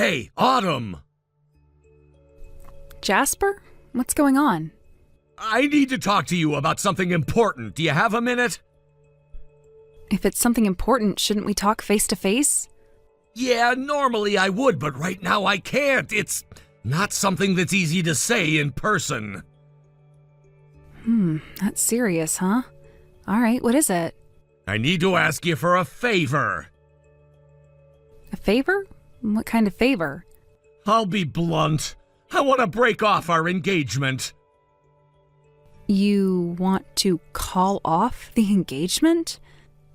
Hey, Autumn! Jasper? What's going on? I need to talk to you about something important. Do you have a minute? If it's something important, shouldn't we talk face to face? Yeah, normally I would, but right now I can't. It's not something that's easy to say in person. That's serious, huh? Alright, what is it? I need to ask you for a favor. A favor? What kind of favor? I'll be blunt. I want to break off our engagement. You want to call off the engagement?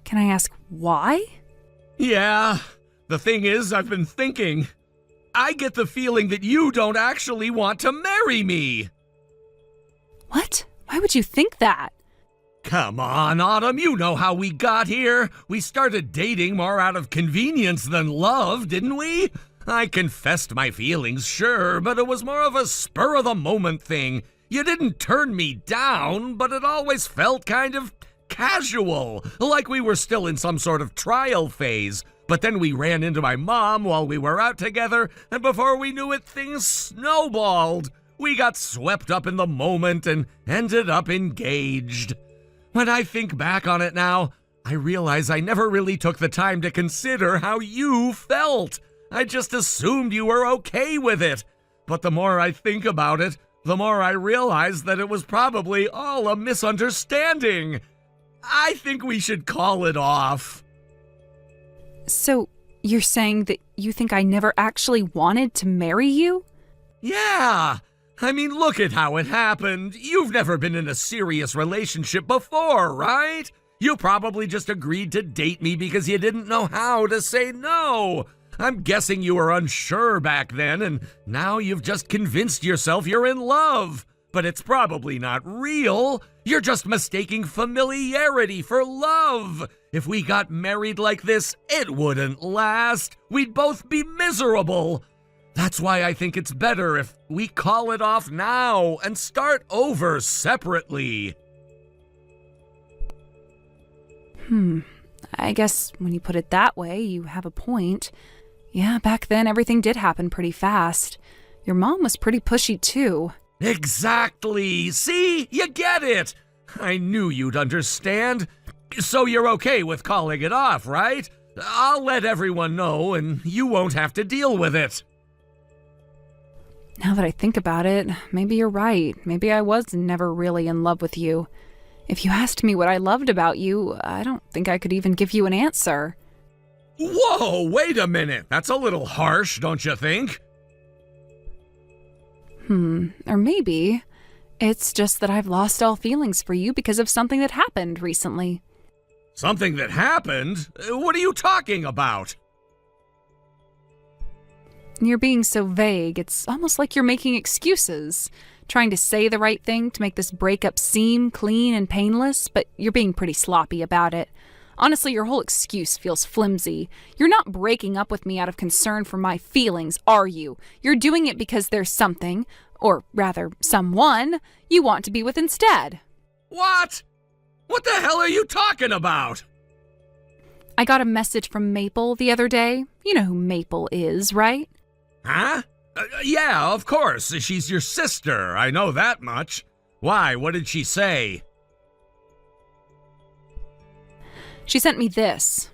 Can I ask why? Yeah, the thing is, I've been thinking. I get the feeling that you don't actually want to marry me. What? Why would you think that? Come on, Autumn, you know how we got here. We started dating more out of convenience than love, didn't we? I confessed my feelings, sure, but it was more of a spur-of-the-moment thing. You didn't turn me down, but it always felt kind of casual, like we were still in some sort of trial phase. But then we ran into my mom while we were out together, and before we knew it, things snowballed. We got swept up in the moment and ended up engaged. When I think back on it now, I realize I never really took the time to consider how you felt. I just assumed you were okay with it. But the more I think about it, the more I realize that it was probably all a misunderstanding. I think we should call it off. So, you're saying that you think I never actually wanted to marry you? Yeah. I mean, look at how it happened. You've never been in a serious relationship before, right? You probably just agreed to date me because you didn't know how to say no. I'm guessing you were unsure back then, and now you've just convinced yourself you're in love. But it's probably not real. You're just mistaking familiarity for love. If we got married like this, it wouldn't last. We'd both be miserable. That's why I think it's better if we call it off now and start over separately. I guess when you put it that way, you have a point. Yeah, back then everything did happen pretty fast. Your mom was pretty pushy too. Exactly. See? You get it. I knew you'd understand. So you're okay with calling it off, right? I'll let everyone know and you won't have to deal with it. Now that I think about it, maybe you're right. Maybe I was never really in love with you. If you asked me what I loved about you, I don't think I could even give you an answer. Whoa, wait a minute. That's a little harsh, don't you think? Or maybe it's just that I've lost all feelings for you because of something that happened recently. Something that happened? What are you talking about? You're being so vague, it's almost like you're making excuses, trying to say the right thing to make this breakup seem clean and painless, but you're being pretty sloppy about it. Honestly, your whole excuse feels flimsy. You're not breaking up with me out of concern for my feelings, are you? You're doing it because there's something, or rather, someone, you want to be with instead. What? What the hell are you talking about? I got a message from Maple the other day. You know who Maple is, right? Huh? Yeah, of course. She's your sister. I know that much. Why? What did she say? She sent me this.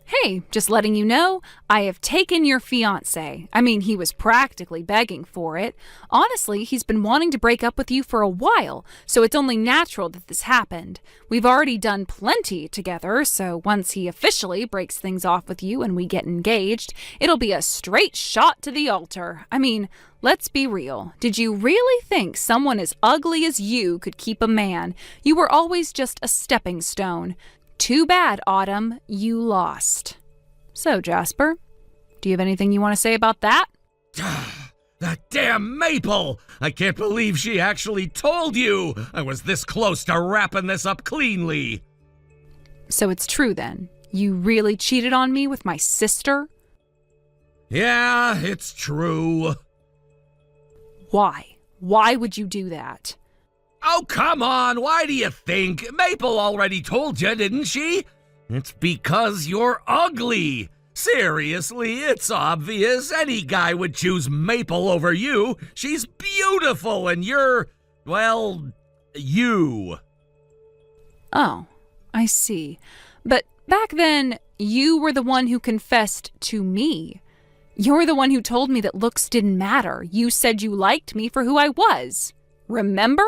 Hey, just letting you know, I have taken your fiance. I mean, he was practically begging for it. Honestly, he's been wanting to break up with you for a while, so it's only natural that this happened. We've already done plenty together, so once he officially breaks things off with you and we get engaged, it'll be a straight shot to the altar. I mean, let's be real. Did you really think someone as ugly as you could keep a man? You were always just a stepping stone. Too bad, Autumn, you lost. So, Jasper, do you have anything you want to say about that? That damn Maple! I can't believe she actually told you! I was this close to wrapping this up cleanly! So it's true then? You really cheated on me with my sister? Yeah, it's true. Why? Why would you do that? Oh, come on, why do you think? Maple already told you, didn't she? It's because you're ugly. Seriously, it's obvious. Any guy would choose Maple over you. She's beautiful and you're, well, you. Oh, I see. But back then, you were the one who confessed to me. You're the one who told me that looks didn't matter. You said you liked me for who I was. Remember?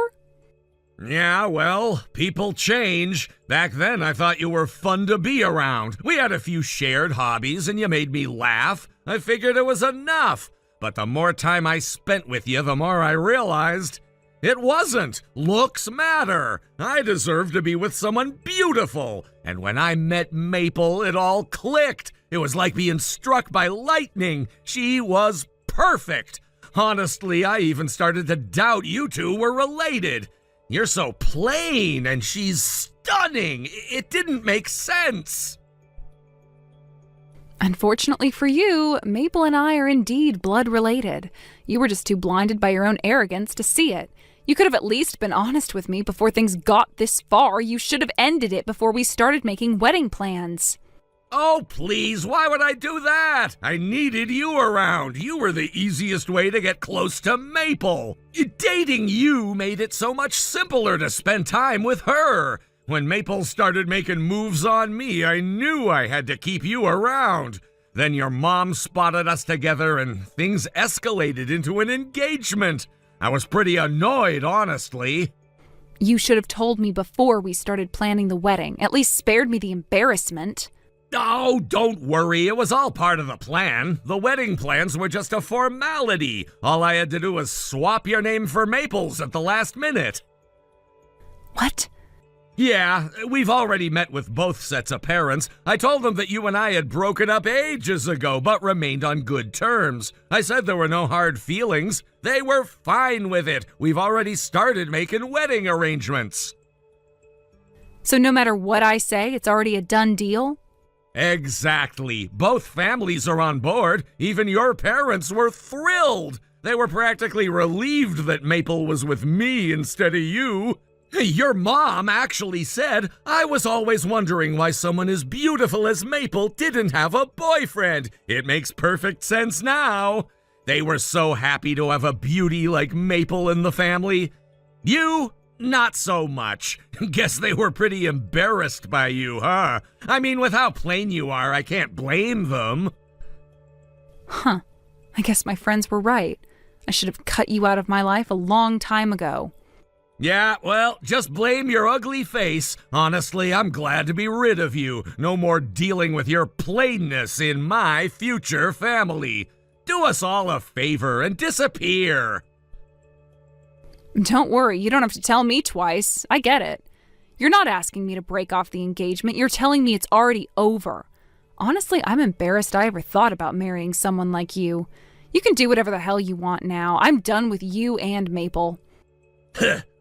Yeah, well, people change. Back then, I thought you were fun to be around. We had a few shared hobbies, and you made me laugh. I figured it was enough. But the more time I spent with you, the more I realized it wasn't. Looks matter. I deserve to be with someone beautiful. And when I met Maple, it all clicked. It was like being struck by lightning. She was perfect. Honestly, I even started to doubt you two were related. You're so plain, and she's stunning. It didn't make sense. Unfortunately for you, Maple and I are indeed blood related. You were just too blinded by your own arrogance to see it. You could have at least been honest with me before things got this far. You should have ended it before we started making wedding plans. Oh, please, why would I do that? I needed you around. You were the easiest way to get close to Maple. Dating you made it so much simpler to spend time with her. When Maple started making moves on me, I knew I had to keep you around. Then your mom spotted us together and things escalated into an engagement. I was pretty annoyed, honestly. You should have told me before we started planning the wedding. At least spared me the embarrassment. Oh, don't worry. It was all part of the plan. The wedding plans were just a formality. All I had to do was swap your name for Maple's at the last minute. What? Yeah, we've already met with both sets of parents. I told them that you and I had broken up ages ago, but remained on good terms. I said there were no hard feelings. They were fine with it. We've already started making wedding arrangements. So no matter what I say, it's already a done deal? Exactly. Both families are on board. Even your parents were thrilled. They were practically relieved that Maple was with me instead of you. Your mom actually said, I was always wondering why someone as beautiful as Maple didn't have a boyfriend. It makes perfect sense now. They were so happy to have a beauty like Maple in the family. You, not so much. Guess they were pretty embarrassed by you, huh? I mean, with how plain you are, I can't blame them. Huh. I guess my friends were right. I should have cut you out of my life a long time ago. Yeah, well, just blame your ugly face. Honestly, I'm glad to be rid of you. No more dealing with your plainness in my future family. Do us all a favor and disappear. Don't worry, you don't have to tell me twice. I get it. You're not asking me to break off the engagement. You're telling me it's already over. Honestly, I'm embarrassed I ever thought about marrying someone like you. You can do whatever the hell you want now. I'm done with you and Maple.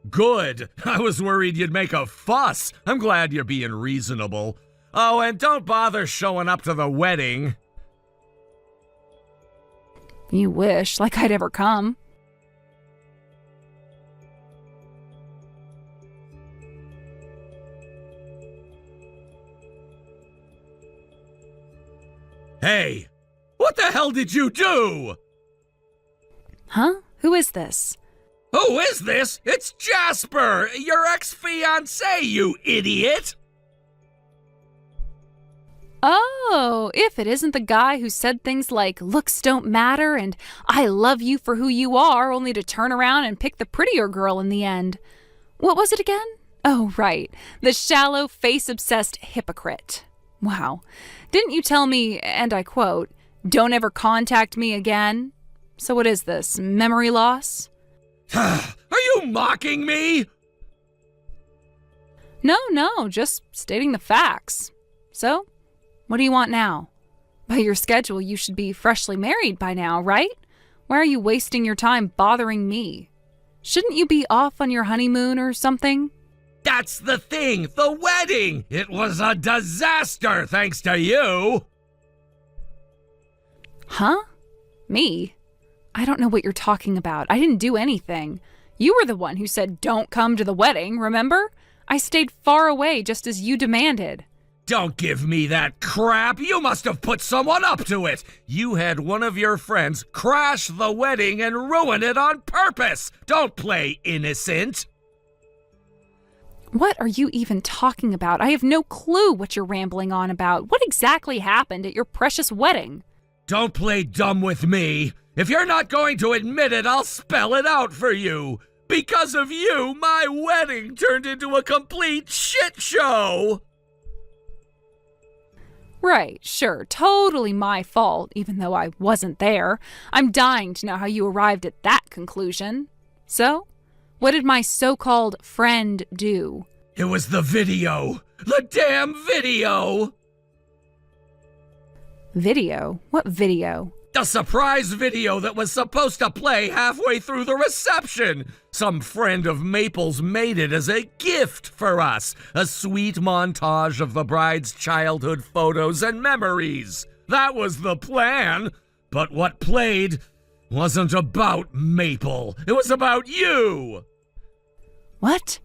Good. I was worried you'd make a fuss. I'm glad you're being reasonable. Oh, and don't bother showing up to the wedding. You wish, like I'd ever come. Hey, what the hell did you do? Huh? Who is this? Who is this? It's Jasper, your ex-fiance, you idiot! Oh, if it isn't the guy who said things like, looks don't matter and I love you for who you are, only to turn around and pick the prettier girl in the end. What was it again? Oh, right. The shallow, face-obsessed hypocrite. Wow. Didn't you tell me, and I quote, don't ever contact me again? So what is this, memory loss? Are you mocking me? No, just stating the facts. So, what do you want now? By your schedule, you should be freshly married by now, right? Why are you wasting your time bothering me? Shouldn't you be off on your honeymoon or something? That's the thing, the wedding! It was a disaster thanks to you! Huh? Me? I don't know what you're talking about. I didn't do anything. You were the one who said don't come to the wedding, remember? I stayed far away just as you demanded. Don't give me that crap! You must have put someone up to it! You had one of your friends crash the wedding and ruin it on purpose! Don't play innocent! What are you even talking about? I have no clue what you're rambling on about. What exactly happened at your precious wedding? Don't play dumb with me! If you're not going to admit it, I'll spell it out for you! Because of you, my wedding turned into a complete shit show! Right, sure, totally my fault, even though I wasn't there. I'm dying to know how you arrived at that conclusion. So, what did my so-called friend do? It was the video! The damn video! Video? What video? The surprise video that was supposed to play halfway through the reception! Some friend of Maple's made it as a gift for us. A sweet montage of the bride's childhood photos and memories. That was the plan. But what played wasn't about Maple. It was about you! What?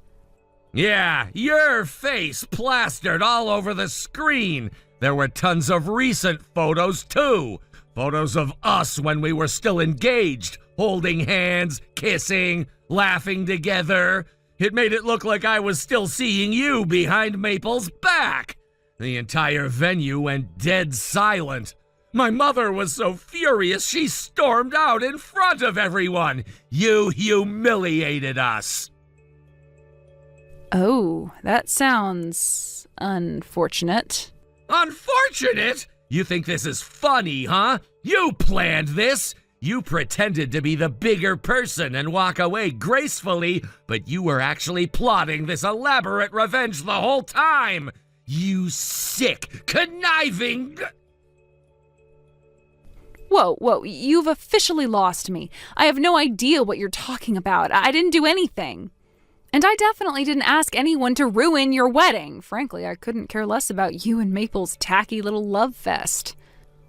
Yeah, your face plastered all over the screen. There were tons of recent photos, too. Photos of us when we were still engaged, holding hands, kissing, laughing together. It made it look like I was still seeing you behind Maple's back. The entire venue went dead silent. My mother was so furious she stormed out in front of everyone. You humiliated us. Oh, that sounds unfortunate. Unfortunate? You think this is funny, huh? You planned this! You pretended to be the bigger person and walk away gracefully, but you were actually plotting this elaborate revenge the whole time! You sick, conniving... Whoa, you've officially lost me. I have no idea what you're talking about. I didn't do anything. And I definitely didn't ask anyone to ruin your wedding. Frankly, I couldn't care less about you and Maple's tacky little love fest.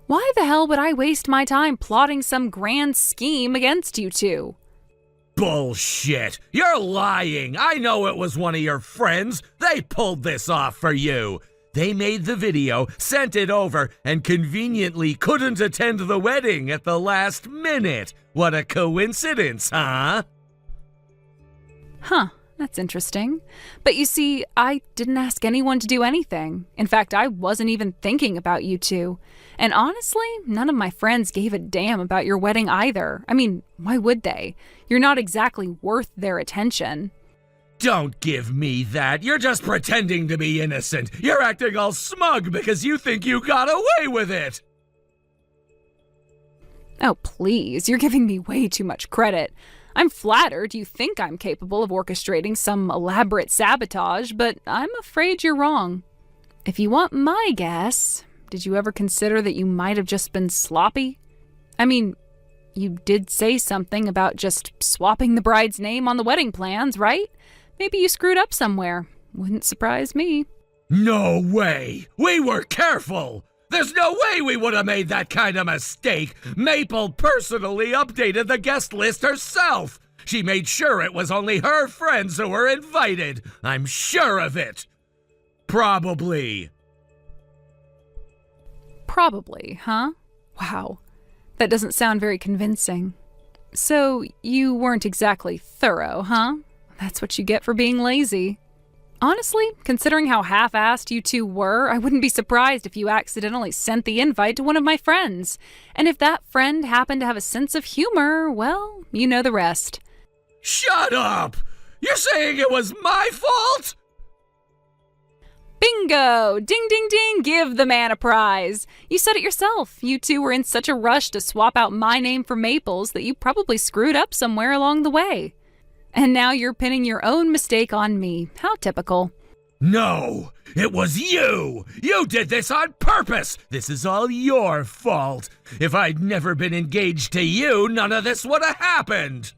Why the hell would I waste my time plotting some grand scheme against you two? Bullshit! You're lying! I know it was one of your friends! They pulled this off for you! They made the video, sent it over, and conveniently couldn't attend the wedding at the last minute! What a coincidence, huh? Huh. That's interesting. But you see, I didn't ask anyone to do anything. In fact, I wasn't even thinking about you two. And honestly, none of my friends gave a damn about your wedding either. I mean, why would they? You're not exactly worth their attention. Don't give me that. You're just pretending to be innocent. You're acting all smug because you think you got away with it. Oh, please. You're giving me way too much credit. I'm flattered you think I'm capable of orchestrating some elaborate sabotage, but I'm afraid you're wrong. If you want my guess, did you ever consider that you might have just been sloppy? I mean, you did say something about just swapping the bride's name on the wedding plans, right? Maybe you screwed up somewhere. Wouldn't surprise me. No way! We were careful! There's no way we would have made that kind of mistake! Maple personally updated the guest list herself! She made sure it was only her friends who were invited! I'm sure of it! Probably. Probably, huh? Wow. That doesn't sound very convincing. So, you weren't exactly thorough, huh? That's what you get for being lazy. Honestly, considering how half-assed you two were, I wouldn't be surprised if you accidentally sent the invite to one of my friends. And if that friend happened to have a sense of humor, well, you know the rest. Shut up! You're saying it was my fault? Bingo! Ding, ding, ding! Give the man a prize! You said it yourself. You two were in such a rush to swap out my name for Maple's that you probably screwed up somewhere along the way. And now you're pinning your own mistake on me. How typical. No, it was you! You did this on purpose! This is all your fault! If I'd never been engaged to you, none of this would have happened!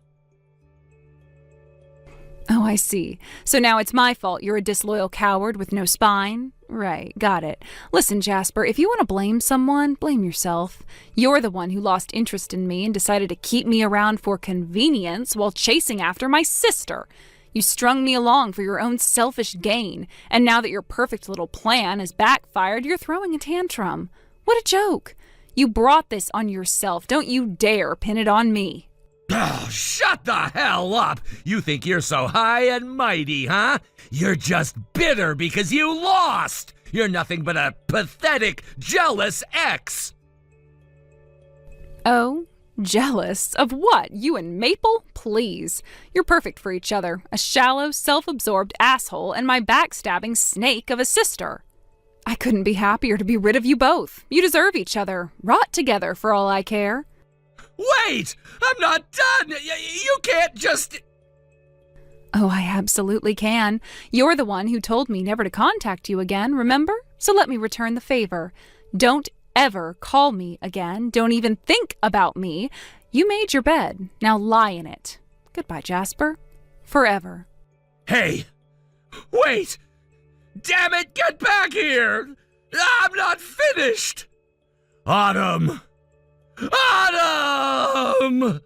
Oh, I see. So now it's my fault you're a disloyal coward with no spine? Right, got it. Listen, Jasper, if you want to blame someone, blame yourself. You're the one who lost interest in me and decided to keep me around for convenience while chasing after my sister. You strung me along for your own selfish gain, and now that your perfect little plan has backfired, you're throwing a tantrum. What a joke! You brought this on yourself. Don't you dare pin it on me. Oh, shut the hell up! You think you're so high and mighty, huh? You're just bitter because you lost! You're nothing but a pathetic, jealous ex! Oh? Jealous? Of what? You and Maple? Please. You're perfect for each other. A shallow, self-absorbed asshole and my backstabbing snake of a sister. I couldn't be happier to be rid of you both. You deserve each other. Rot together for all I care. Wait! I'm not done! You can't just... Oh, I absolutely can. You're the one who told me never to contact you again, remember? So let me return the favor. Don't ever call me again. Don't even think about me. You made your bed. Now lie in it. Goodbye, Jasper. Forever. Hey! Wait! Damn it, get back here! I'm not finished! Autumn! Autumn!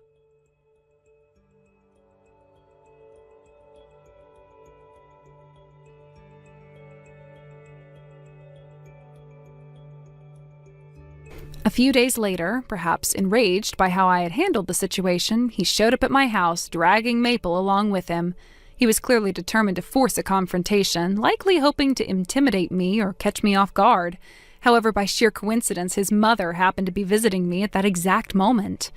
A few days later, perhaps enraged by how I had handled the situation, he showed up at my house, dragging Maple along with him. He was clearly determined to force a confrontation, likely hoping to intimidate me or catch me off guard. However, by sheer coincidence, his mother happened to be visiting me at that exact moment.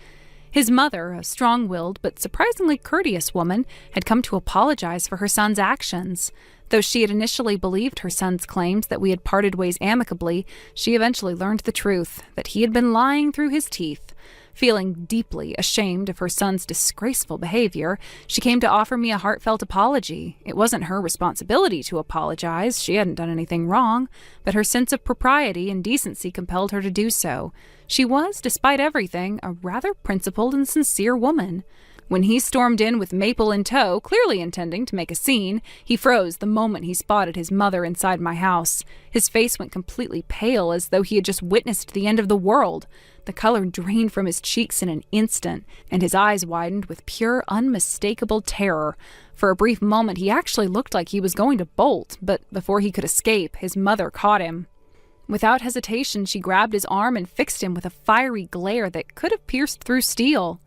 His mother, a strong-willed but surprisingly courteous woman, had come to apologize for her son's actions. Though she had initially believed her son's claims that we had parted ways amicably, she eventually learned the truth, that he had been lying through his teeth. Feeling deeply ashamed of her son's disgraceful behavior, she came to offer me a heartfelt apology. It wasn't her responsibility to apologize, she hadn't done anything wrong, but her sense of propriety and decency compelled her to do so. She was, despite everything, a rather principled and sincere woman. When he stormed in with Maple in tow, clearly intending to make a scene, he froze the moment he spotted his mother inside my house. His face went completely pale, as though he had just witnessed the end of the world. The color drained from his cheeks in an instant, and his eyes widened with pure, unmistakable terror. For a brief moment, he actually looked like he was going to bolt, but before he could escape, his mother caught him. Without hesitation, she grabbed his arm and fixed him with a fiery glare that could have pierced through steel.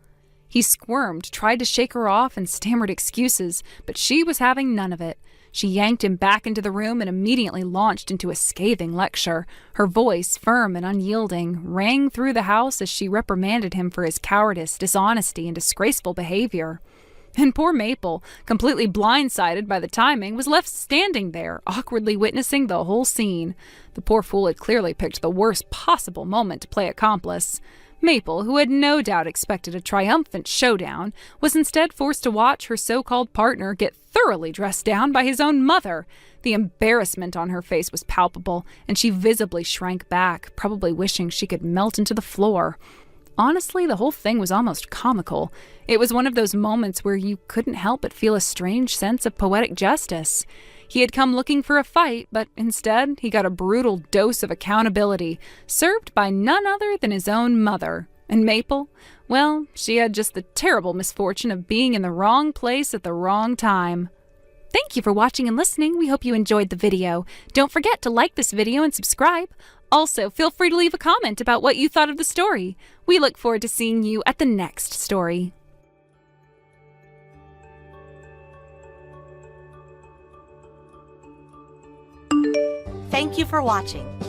He squirmed, tried to shake her off, and stammered excuses, but she was having none of it. She yanked him back into the room and immediately launched into a scathing lecture. Her voice, firm and unyielding, rang through the house as she reprimanded him for his cowardice, dishonesty, and disgraceful behavior. And poor Maple, completely blindsided by the timing, was left standing there, awkwardly witnessing the whole scene. The poor fool had clearly picked the worst possible moment to play accomplice. Maple, who had no doubt expected a triumphant showdown, was instead forced to watch her so-called partner get thoroughly dressed down by his own mother. The embarrassment on her face was palpable, and she visibly shrank back, probably wishing she could melt into the floor. Honestly, the whole thing was almost comical. It was one of those moments where you couldn't help but feel a strange sense of poetic justice. He had come looking for a fight, but instead he got a brutal dose of accountability, served by none other than his own mother. And Maple? Well, she had just the terrible misfortune of being in the wrong place at the wrong time. Thank you for watching and listening. We hope you enjoyed the video. Don't forget to like this video and subscribe. Also, feel free to leave a comment about what you thought of the story. We look forward to seeing you at the next story. Thank you for watching.